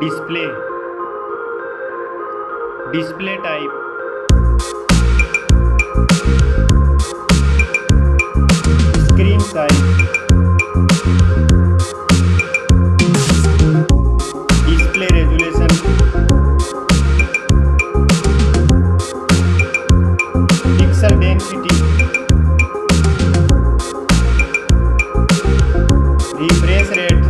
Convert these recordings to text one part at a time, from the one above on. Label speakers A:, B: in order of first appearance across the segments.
A: display, display type, screen size, display resolution, pixel density, refresh rate,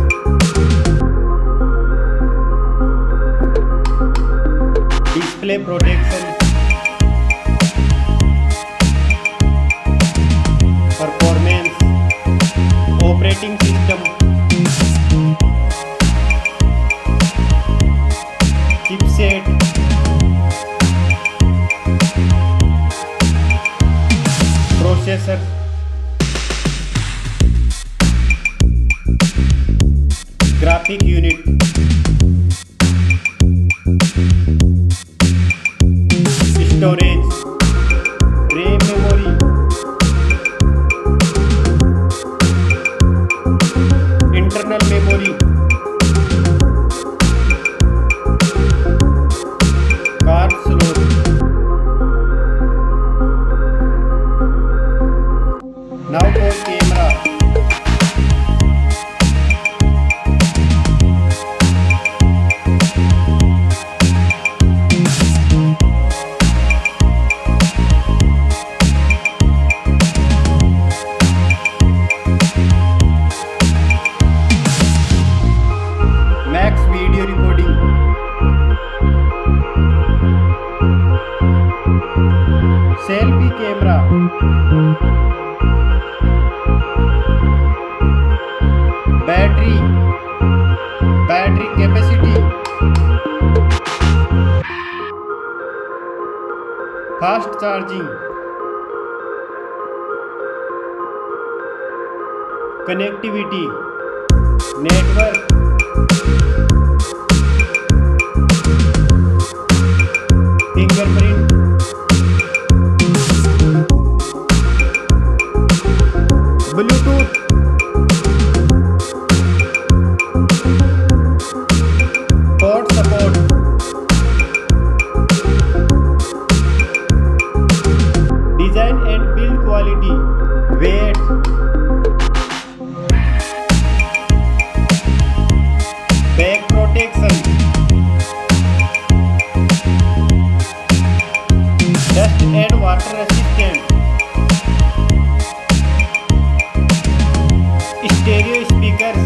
A: display protection, performance, operating system, chipset, processor, graphic unit, storage, RAM memory, internal memory, card slot. Now for camera. Max video recording, selfie camera, battery capacity, fast charging, connectivity, network, fingerprint, Bluetooth, port support, design and build quality, weight, back protection, dust and water resistant, stereo speakers,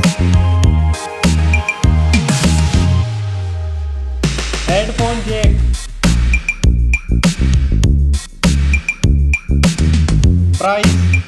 A: headphone jack, price